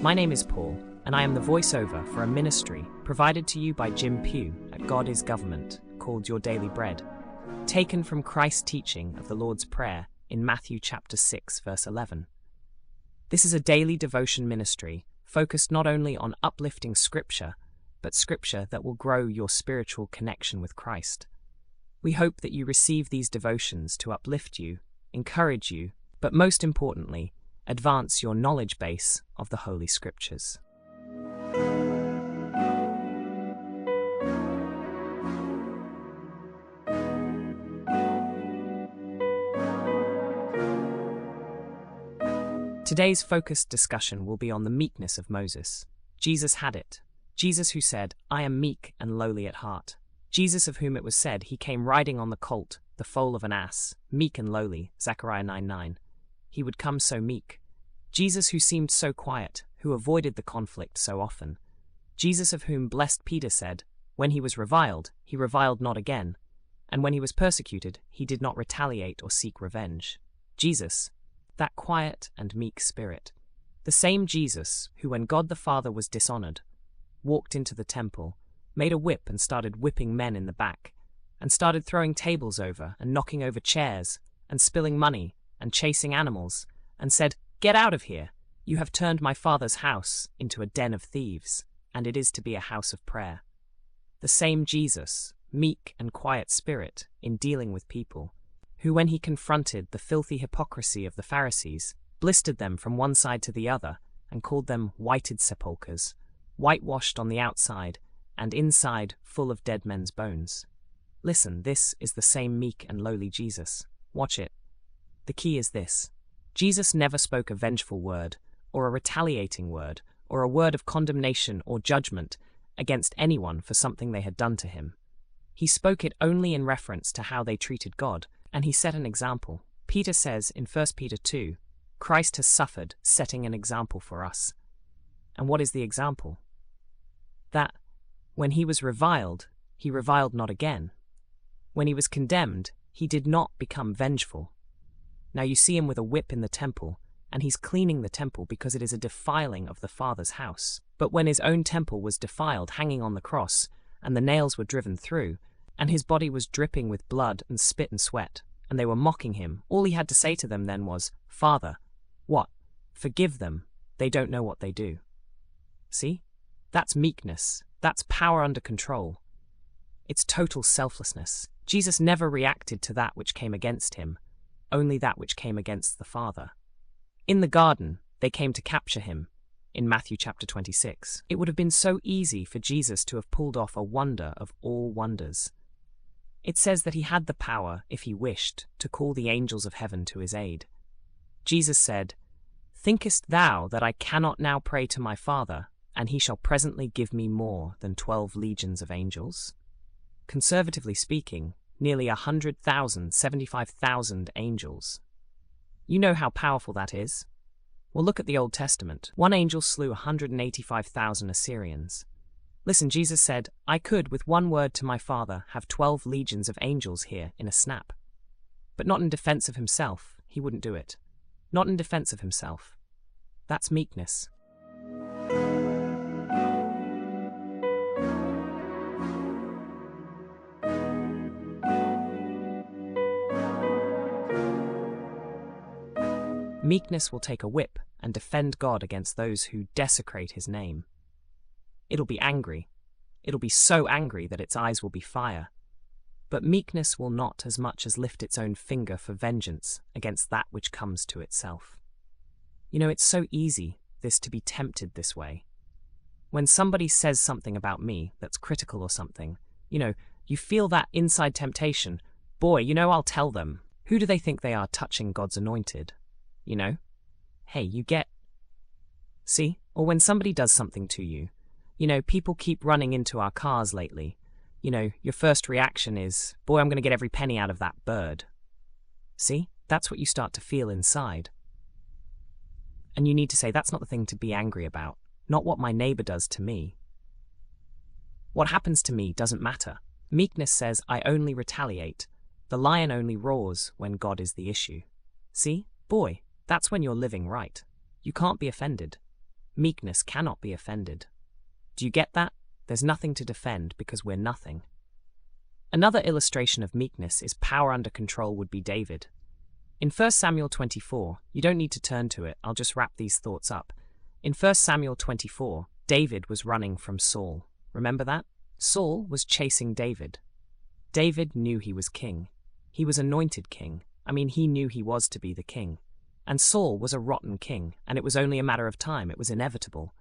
My name is Paul, and I am the voiceover for a ministry provided to you by Kym Coan at God is Government, called Your Daily Bread, taken from Christ's teaching of the Lord's Prayer in Matthew chapter 6, verse 11. This is a daily devotion ministry focused not only on uplifting Scripture, but Scripture that will grow your spiritual connection with Christ. We hope that you receive these devotions to uplift you, encourage you, but most importantly, advance your knowledge base of the Holy Scriptures. Today's focused discussion will be on the meekness of Moses. Jesus had it. Jesus who said, "I am meek and lowly at heart." Jesus of whom it was said he came riding on the colt, the foal of an ass, meek and lowly, Zechariah 9:9. He would come so meek. Jesus who seemed so quiet, who avoided the conflict so often. Jesus of whom blessed Peter said, when he was reviled, he reviled not again, and when he was persecuted, he did not retaliate or seek revenge. Jesus, that quiet and meek spirit. The same Jesus who, when God the Father was dishonored, walked into the temple, made a whip and started whipping men in the back, and started throwing tables over and knocking over chairs, and spilling money, and chasing animals, and said, "Get out of here! You have turned my Father's house into a den of thieves, and it is to be a house of prayer." The same Jesus, meek and quiet spirit in dealing with people, who when he confronted the filthy hypocrisy of the Pharisees, blistered them from one side to the other, and called them whited sepulchres, whitewashed on the outside, and inside full of dead men's bones. Listen, this is the same meek and lowly Jesus. Watch it. The key is this. Jesus never spoke a vengeful word, or a retaliating word, or a word of condemnation or judgment against anyone for something they had done to him. He spoke it only in reference to how they treated God, and he set an example. Peter says in 1 Peter 2, Christ has suffered, setting an example for us. And what is the example? That, when he was reviled, he reviled not again. When he was condemned, he did not become vengeful. Now you see him with a whip in the temple, and he's cleaning the temple because it is a defiling of the Father's house. But when his own temple was defiled, hanging on the cross, and the nails were driven through, and his body was dripping with blood and spit and sweat, and they were mocking him, all he had to say to them then was, "Father, what? Forgive them, they don't know what they do." See? That's meekness. That's power under control. It's total selflessness. Jesus never reacted to that which came against him, only that which came against the Father. In the garden, they came to capture him. In Matthew chapter 26, it would have been so easy for Jesus to have pulled off a wonder of all wonders. It says that he had the power, if he wished, to call the angels of heaven to his aid. Jesus said, "Thinkest thou that I cannot now pray to my Father, and he shall presently give me more than 12 legions of angels?" Conservatively speaking, nearly 100,000, 75,000 angels. You know how powerful that is? Well, look at the Old Testament. One angel slew 185,000 Assyrians. Listen, Jesus said, "I could, with one word to my Father, have 12 legions of angels here in a snap." But not in defense of himself, he wouldn't do it. Not in defense of himself. That's meekness. Meekness will take a whip and defend God against those who desecrate his name. It'll be angry. It'll be so angry that its eyes will be fire. But meekness will not as much as lift its own finger for vengeance against that which comes to itself. You know, it's so easy, this to be tempted this way. When somebody says something about me that's critical or something, you feel that inside temptation. Boy, I'll tell them. Who do they think they are touching God's anointed? Hey, you get... See? Or when somebody does something to you, people keep running into our cars lately. Your first reaction is, boy, I'm going to get every penny out of that bird. See? That's what you start to feel inside. And you need to say, that's not the thing to be angry about. Not what my neighbor does to me. What happens to me doesn't matter. Meekness says, I only retaliate. The lion only roars when God is the issue. See? Boy, that's when you're living right. You can't be offended. Meekness cannot be offended. Do you get that? There's nothing to defend because we're nothing. Another illustration of meekness is power under control would be David. In 1 Samuel 24, you don't need to turn to it, I'll just wrap these thoughts up. In 1 Samuel 24, David was running from Saul. Remember that? Saul was chasing David. David knew he was king. He was anointed king. He knew he was to be the king. And Saul was a rotten king, and it was only a matter of time, it was inevitable.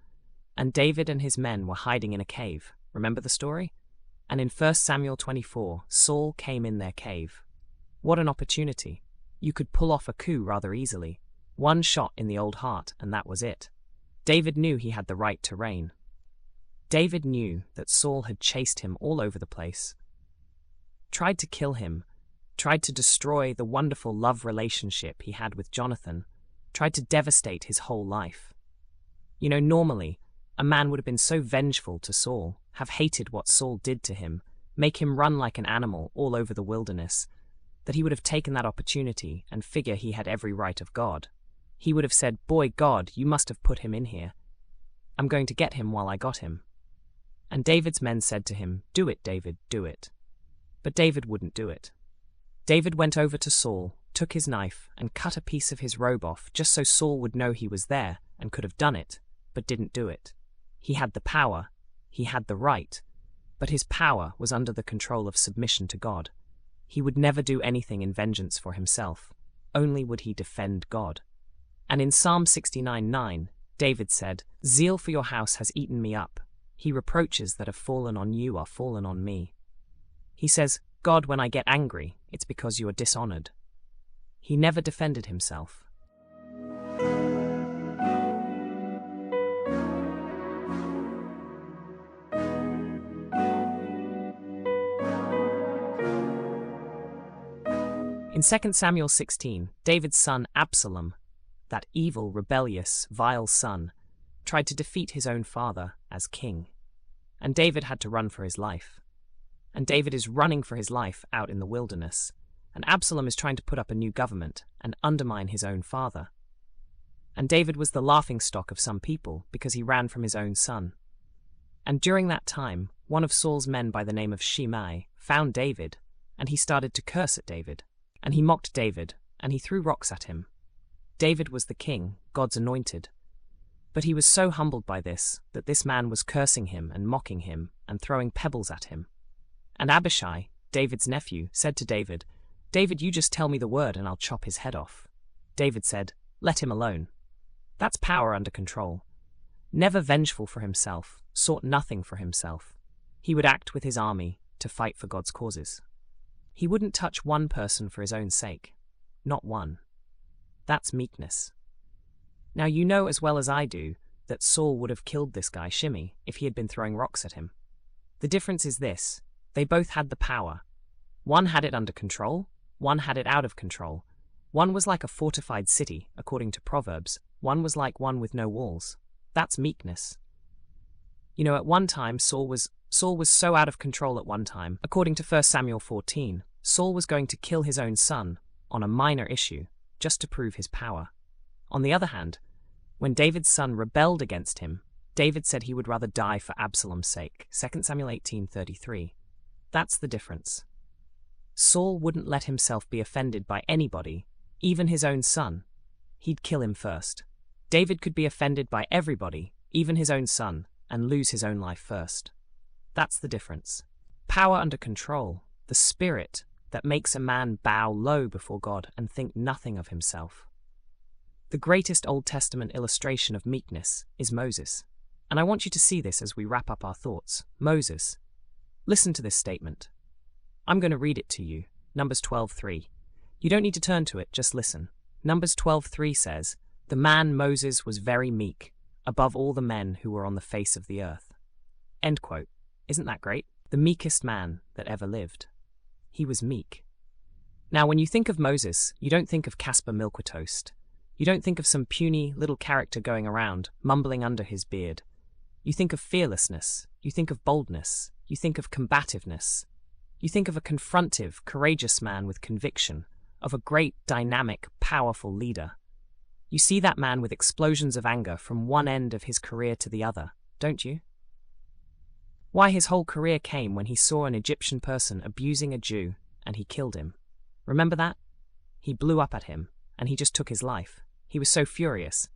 And David and his men were hiding in a cave. Remember the story? And in 1 Samuel 24, Saul came in their cave. What an opportunity. You could pull off a coup rather easily. One shot in the old heart, and that was it. David knew he had the right to reign. David knew that Saul had chased him all over the place, tried to kill him, tried to destroy the wonderful love relationship he had with Jonathan, tried to devastate his whole life. Normally, a man would have been so vengeful to Saul, have hated what Saul did to him, make him run like an animal all over the wilderness, that he would have taken that opportunity and figure he had every right of God. He would have said, "Boy, God, you must have put him in here. I'm going to get him while I got him." And David's men said to him, "Do it, David, do it." But David wouldn't do it. David went over to Saul, took his knife, and cut a piece of his robe off just so Saul would know he was there and could have done it, but didn't do it. He had the power, he had the right, but his power was under the control of submission to God. He would never do anything in vengeance for himself, only would he defend God. And in Psalm 69:9, David said, "Zeal for your house has eaten me up. He reproaches that have fallen on you are fallen on me." He says, "God, when I get angry, it's because you are dishonored." He never defended himself. In 2 Samuel 16, David's son Absalom, that evil, rebellious, vile son, tried to defeat his own father as king. And David had to run for his life. And David is running for his life out in the wilderness. And Absalom is trying to put up a new government and undermine his own father. And David was the laughingstock of some people because he ran from his own son. And during that time, one of Saul's men by the name of Shimei found David, and he started to curse at David. And he mocked David, and he threw rocks at him. David was the king, God's anointed. But he was so humbled by this, that this man was cursing him and mocking him and throwing pebbles at him. And Abishai, David's nephew, said to David, "David, you just tell me the word and I'll chop his head off." David said, "Let him alone." That's power under control. Never vengeful for himself, sought nothing for himself. He would act with his army to fight for God's causes. He wouldn't touch one person for his own sake. Not one. That's meekness. Now you know as well as I do that Saul would have killed this guy Shimei if he had been throwing rocks at him. The difference is this: they both had the power. One had it under control, one had it out of control. One was like a fortified city, according to Proverbs. One was like one with no walls. That's meekness. At one time, Saul was so out of control at one time, according to 1 Samuel 14, Saul was going to kill his own son on a minor issue, just to prove his power. On the other hand, when David's son rebelled against him, David said he would rather die for Absalom's sake, 2 Samuel 18:33. That's the difference. Saul wouldn't let himself be offended by anybody, even his own son. He'd kill him first. David could be offended by everybody, even his own son, and lose his own life first. That's the difference. Power under control, the spirit that makes a man bow low before God and think nothing of himself. The greatest Old Testament illustration of meekness is Moses. And I want you to see this as we wrap up our thoughts. Moses. Listen to this statement. I'm going to read it to you. Numbers 12:3. You don't need to turn to it, just listen. Numbers 12:3 says, "The man Moses was very meek, above all the men who were on the face of the earth." End quote. Isn't that great? The meekest man that ever lived. He was meek. Now, when you think of Moses, you don't think of Casper Milquetoast. You don't think of some puny little character going around, mumbling under his beard. You think of fearlessness. You think of boldness. You think of combativeness. You think of a confrontive, courageous man with conviction, of a great, dynamic, powerful leader. You see that man with explosions of anger from one end of his career to the other, don't you? Why, his whole career came when he saw an Egyptian person abusing a Jew, and he killed him. Remember that? He blew up at him, and he just took his life. He was so furious.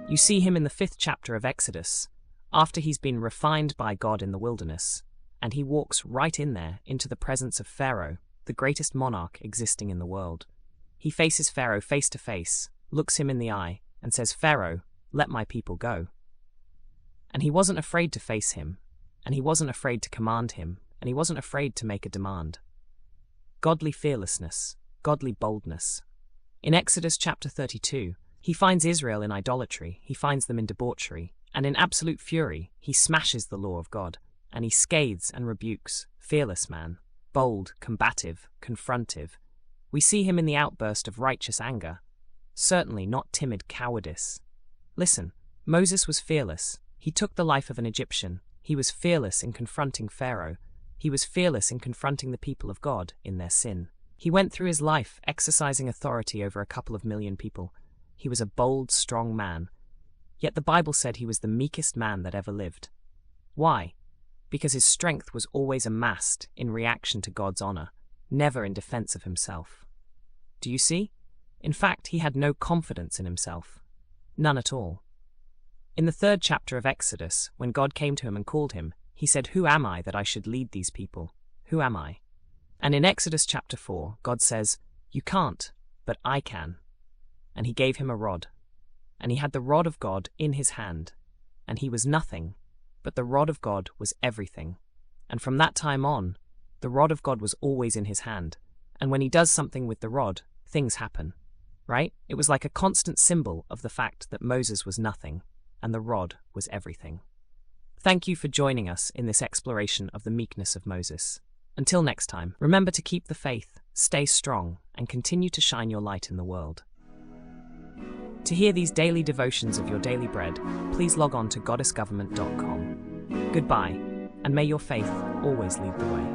You see him in the 5th chapter of Exodus, after he's been refined by God in the wilderness, and he walks right in there into the presence of Pharaoh, the greatest monarch existing in the world. He faces Pharaoh face to face, looks him in the eye, and says, "Pharaoh, let my people go." And he wasn't afraid to face him, and he wasn't afraid to command him, and he wasn't afraid to make a demand. Godly fearlessness, godly boldness. In Exodus chapter 32, he finds Israel in idolatry, he finds them in debauchery, and in absolute fury, he smashes the law of God, and he scathes and rebukes. Fearless man, bold, combative, confrontive. We see him in the outburst of righteous anger, certainly not timid cowardice. Listen, Moses was fearless. He took the life of an Egyptian. He was fearless in confronting Pharaoh. He was fearless in confronting the people of God in their sin. He went through his life exercising authority over a couple of million people. He was a bold, strong man. Yet the Bible said he was the meekest man that ever lived. Why? Because his strength was always amassed in reaction to God's honor, never in defense of himself. Do you see? In fact, he had no confidence in himself. None at all. In the 3rd chapter of Exodus, when God came to him and called him, he said, "Who am I that I should lead these people? Who am I?" And in Exodus chapter 4, God says, "You can't, but I can." And he gave him a rod. And he had the rod of God in his hand. And he was nothing, but the rod of God was everything. And from that time on, the rod of God was always in his hand. And when he does something with the rod, things happen. Right? It was like a constant symbol of the fact that Moses was nothing, and the rod was everything. Thank you for joining us in this exploration of the meekness of Moses. Until next time, remember to keep the faith, stay strong, and continue to shine your light in the world. To hear these daily devotions of your daily bread, please log on to goddessgovernment.com. Goodbye, and may your faith always lead the way.